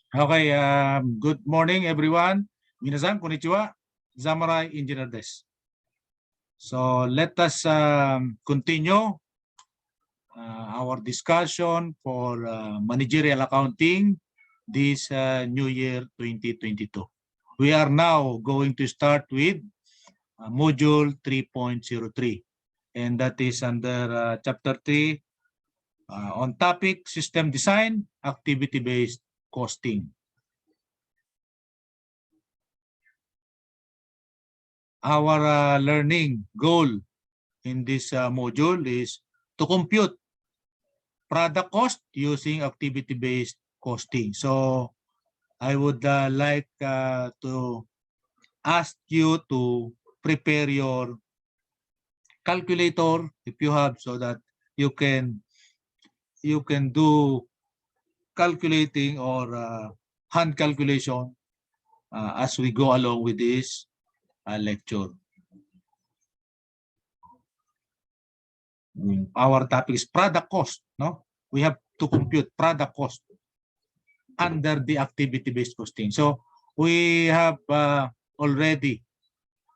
Okay, good morning everyone. Minasan, konnichiwa. Zamarai Engineer Des. So let us continue our discussion for managerial accounting this new year 2022. We are now going to start with module 3.03, and that is under chapter 3 on topic system design, activity-based costing. Our learning goal in this module is to compute product cost using activity-based costing. So I would like to ask you to prepare your calculator if you have, so that you can do calculating or hand calculation as we go along with this lecture. Our topic is product cost. No, we have to compute product cost under the activity-based costing. So we have already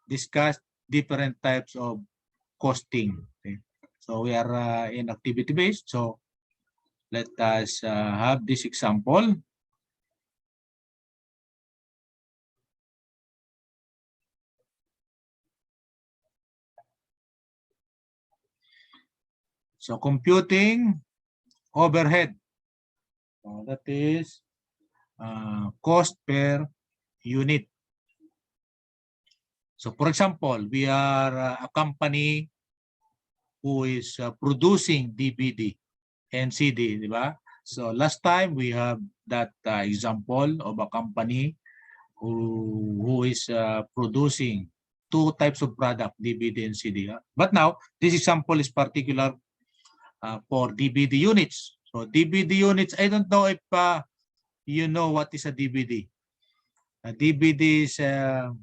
discussed different types of costing. Okay? So we are in activity-based. So let us have this example. So computing overhead. So that is cost per unit. So for example, we are a company who is producing DVD and CD, di ba? So last time we have that example of a company who is producing two types of product, DVD and CD. But now this example is particular for DVD units. So DVD units, I don't know if you know what is a DVD. A DVD is a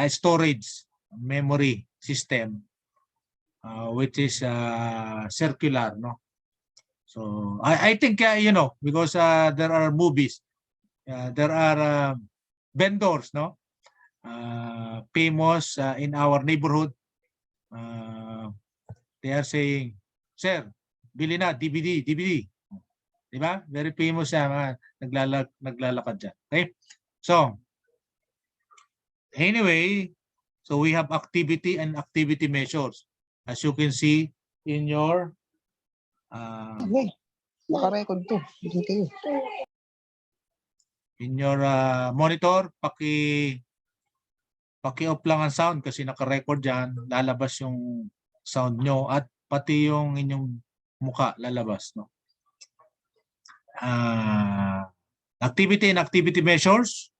storage memory system, which is circular, no? So I think you know, because there are movies, there are vendors, no, famous in our neighborhood. They are saying, "Sir, bili na DVD, DVD." Di ba? Very famous siya, naglalakad dyan. Okay? So anyway, so we have activity and activity measures. As you can see in your naka-record to. Hindi kayo. In your monitor, paki-off lang ang sound kasi naka-record diyan, lalabas yung sound nyo at pati yung inyong mukha lalabas, no? Activity and activity measures.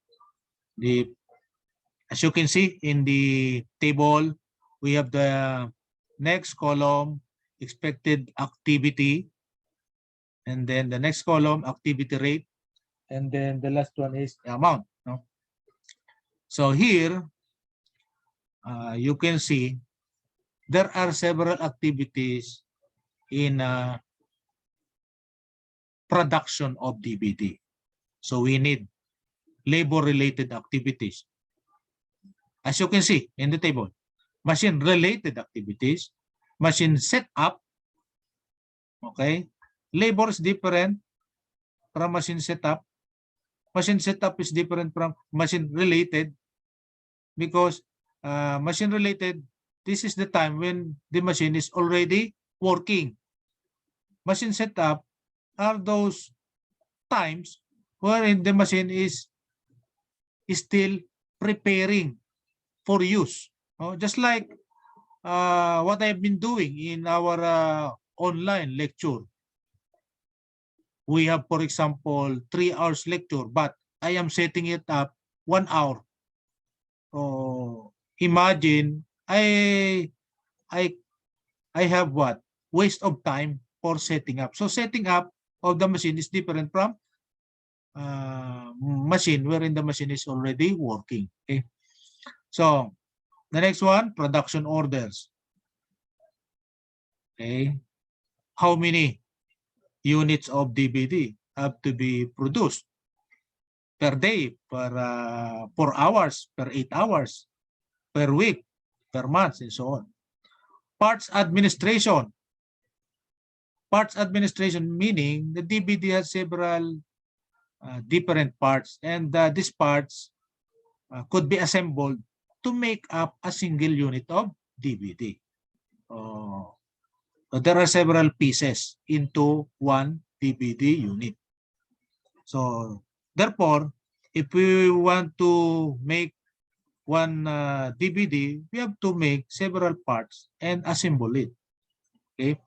As you can see in the table, we have the next column, expected activity, and then the next column, activity rate, and then the last one is the amount. No? So here, you can see there are several activities in production of DVD. So we need labor-related activities. As you can see in the table, machine-related activities, machine setup, okay? Labor is different from machine setup. Machine setup is different from machine-related because machine-related, this is the time when the machine is already working. Machine setup are those times wherein the machine is still preparing for use. Just like what I've been doing in our online lecture. We have, for example, 3 hours lecture, but I am setting it up 1 hour. So imagine I have what? Waste of time for setting up. So setting up of the machine is different from machine wherein the machine is already working. Okay. So the next one, production orders. Okay. How many units of DVD? have to be produced per day, per 4 hours, per 8 hours, per week, per month, and so on. Parts administration. Parts administration meaning the DVD has several different parts, and these parts could be assembled to make up a single unit of DVD. So there are several pieces into one DVD unit. So therefore, if we want to make one DVD, we have to make several parts and assemble it. Okay.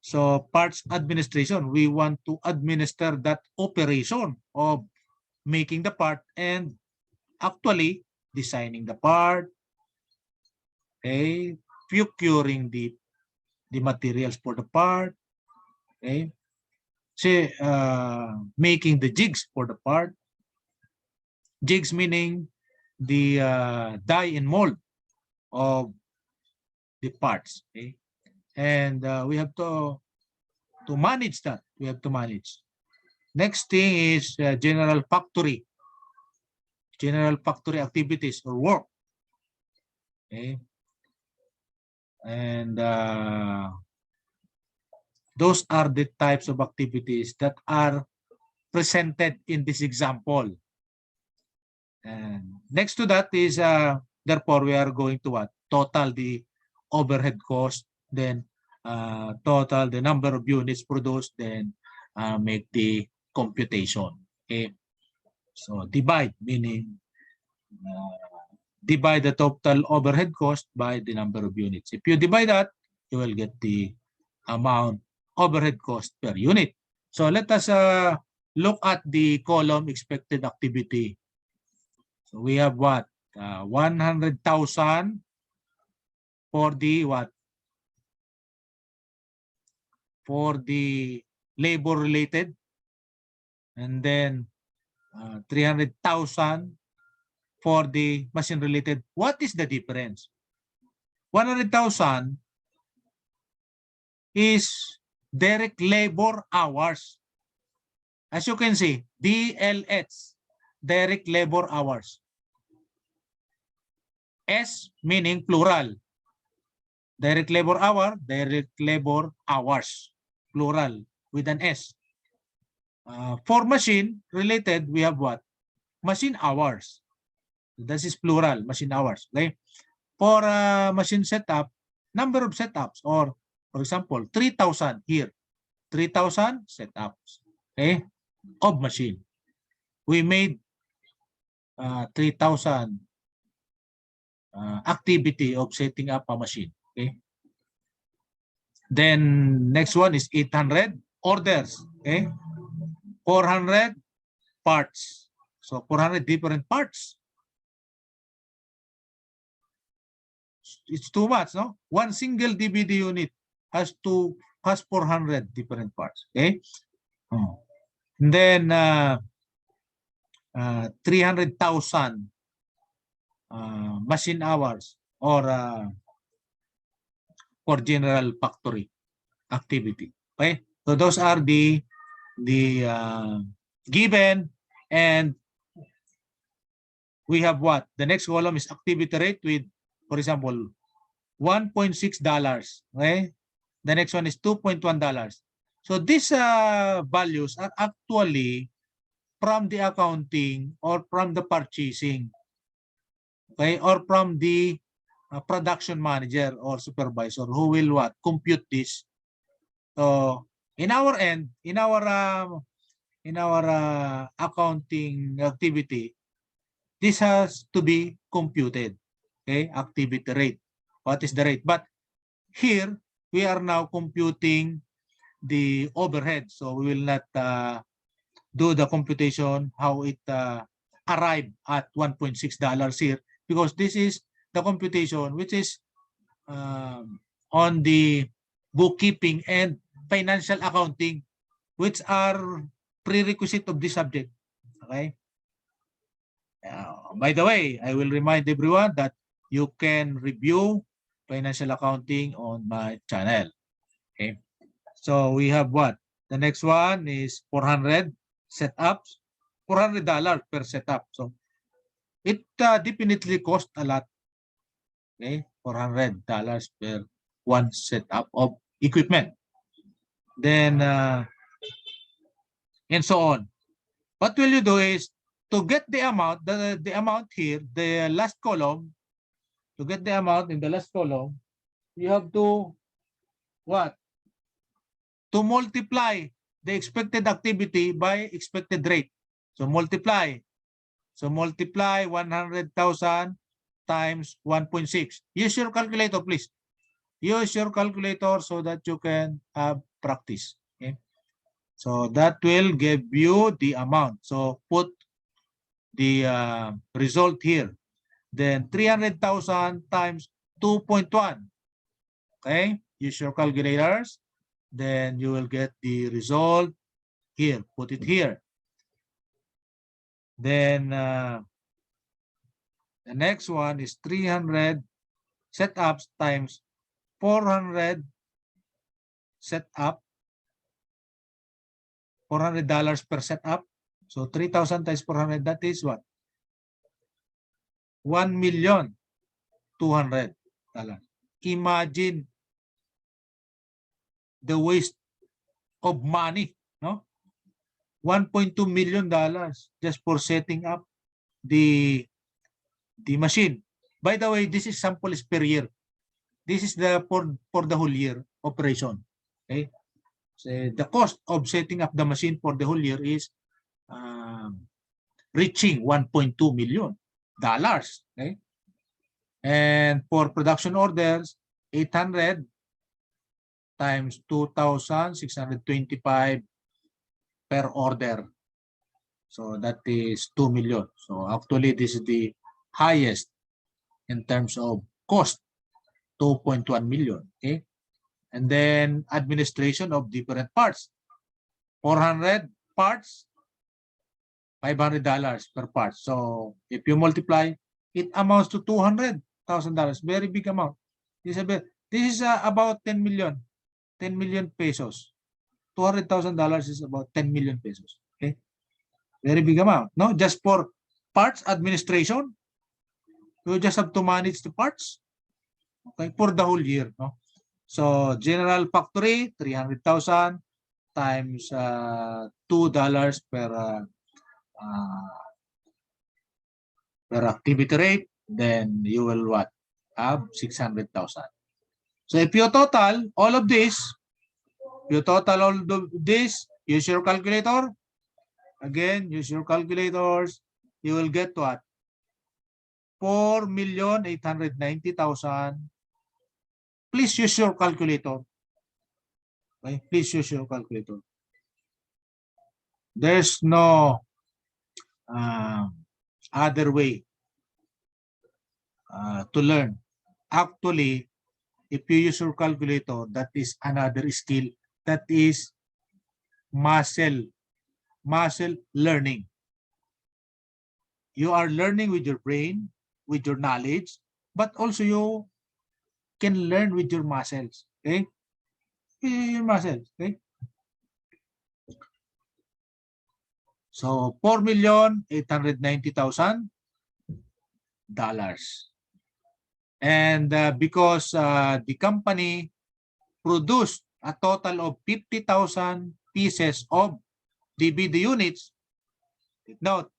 So parts administration, we want to administer that operation of making the part and actually designing the part, okay, procuring the materials for the part, okay, say making the jigs for the part. Jigs meaning the die and mold of the parts, okay, and we have to manage that. We have to manage. Next thing is general factory activities or work, okay, and those are the types of activities that are presented in this example. And next to that is therefore we are going to what? Total the overhead cost, then total the number of units produced, then make the computation. Okay. So divide meaning divide the total overhead cost by the number of units. If you divide that, you will get the amount overhead cost per unit. So let us look at the column expected activity. So we have what? 100,000 for the what? For the labor related, and then 300,000 for the machine related. What is the difference? 100,000 is direct labor hours. As you can see, DLH, direct labor hours. S meaning plural. Direct labor hour, direct labor hours, plural with an S. For machine related, we have what? Machine hours. This is plural, machine hours. Okay? For machine setup, number of setups, or for example, 3,000 here. 3,000 setups, okay, of machine. We made 3,000 activity of setting up a machine. Okay. Then next one is 800 orders. Okay. 400 parts. So 400 different parts. It's too much, no? One single DVD unit has 400 different parts. Okay. And then 300,000 machine hours or for general factory activity. Okay, so those are the given, and we have what? The next column is activity rate with, for example, $1.6. Okay, the next one is $2.1. So these values are actually from the accounting or from the purchasing, okay, or from the production manager or supervisor who will what? Compute this. So in our end, in our accounting activity, this has to be computed. Okay, activity rate. What is the rate? But here we are now computing the overhead, so we will not do the computation how it arrived at $1.6 here, because this is the computation which is on the bookkeeping and financial accounting, which are prerequisite of this subject. Okay. By the way, I will remind everyone that you can review financial accounting on my channel. Okay. So we have what? The next one is 400 setups, $400 per setup. So it definitely cost a lot. Okay, $400 per one setup of equipment. Then and so on. What will you do is to get the amount, the amount here, the last column, to get the amount in the last column, you have to what? To multiply the expected activity by expected rate. So multiply. So multiply 100,000 times 1.6. Use your calculator, please. Use your calculator so that you can have practice. Okay. So that will give you the amount. So put the result here. Then 300,000 times 2.1. Okay. Use your calculators. Then you will get the result here. Put it here. Then the next one is 300 setups times 400 setup. $400 per setup. So 3,000 times 400, that is what? $1,200,000. Imagine the waste of money, no? $1.2 million just for setting up the machine. By the way, this is samples per year. This is the for the whole year operation. Okay. So the cost of setting up the machine for the whole year is reaching $1.2 million. Okay. And for production orders, 800 times 2,625 per order. So that is 2 million. So actually, this is the highest in terms of cost, 2.1 million. Okay. And then administration of different parts, 400 parts, $500 per part. So if you multiply, it amounts to $200,000. Very big amount. This is about 10 million pesos. $200,000 is about 10 million pesos. Okay, very big amount. No, just for parts administration, you just have to manage the parts. Okay, for the whole year. No, so general factory 300,000 times $2 per activity rate, then you will what? Have 600,000. So if you total all of this, use your calculator. Again, use your calculators. You will get what? 4,890,000. Please use your calculator. Okay? Please use your calculator. There's no other way to learn. Actually, if you use your calculator, that is another skill. That is muscle learning. You are learning with your brain, with your knowledge, but also you can learn with your muscles. Okay? Your muscles. Okay? So $4,890,000. And because the company produced a total of 50,000 pieces of DVD units, note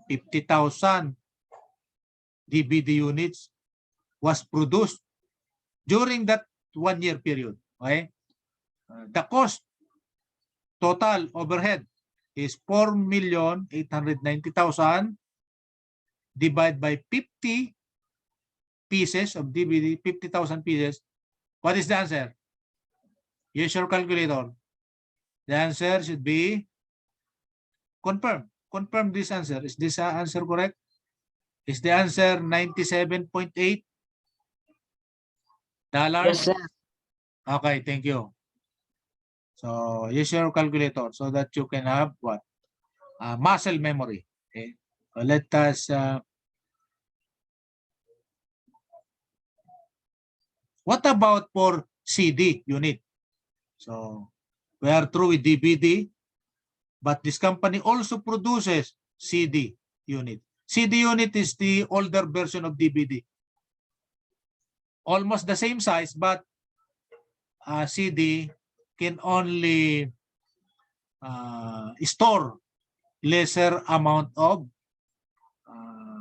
50,000 DVD units was produced during that 1 year period. Okay? The cost total overhead is 4,890,000 divided by 50 pieces of DVD, 50,000 pieces. What is the answer? Use your calculator. The answer should be confirm. Confirm this answer. Is this answer correct? Is the answer $97.8? Yes, sir. Okay, thank you. So use your calculator so that you can have what? Muscle memory. Okay. So let us what about for CD unit? So we are through with DVD. But this company also produces CD unit. CD unit is the older version of DVD. Almost the same size, but CD can only store lesser amount of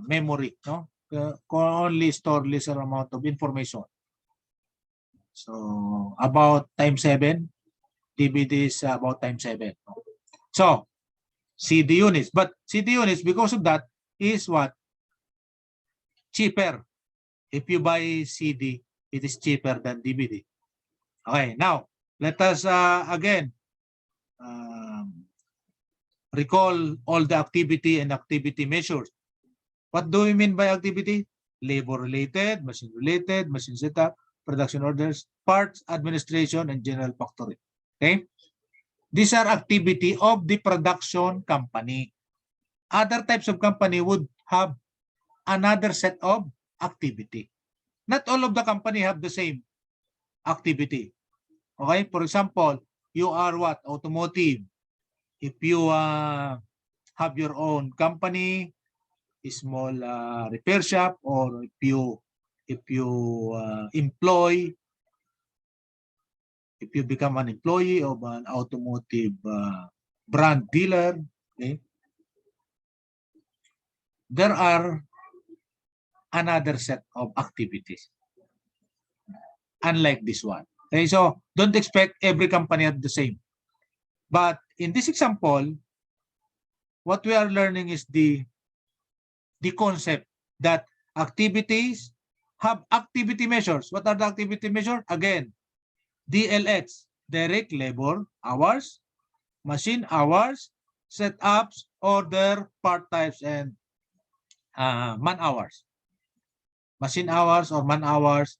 memory, no? Can only store lesser amount of information. So about times 7, DVD is about times 7. No? So CD units, but CD units because of that is what? Cheaper. If you buy CD, it is cheaper than DVD. Okay, now let us again recall all the activity and activity measures. What do we mean by activity? Labor-related, machine-related, machine setup, production orders, parts, administration, and general factory. Okay? These are activity of the production company. Other types of company would have another set of activity. Not all of the company have the same activity. Okay? For example, you are what? Automotive. If you have your own company, a small repair shop, or if you become an employee of an automotive brand dealer, okay, there are another set of activities unlike this one. Okay, so don't expect every company at the same. But in this example, what we are learning is the concept that activities have activity measures. What are the activity measures? Again, DLH, direct labor hours, machine hours, setups, order, part types, and man hours. Machine hours or man hours,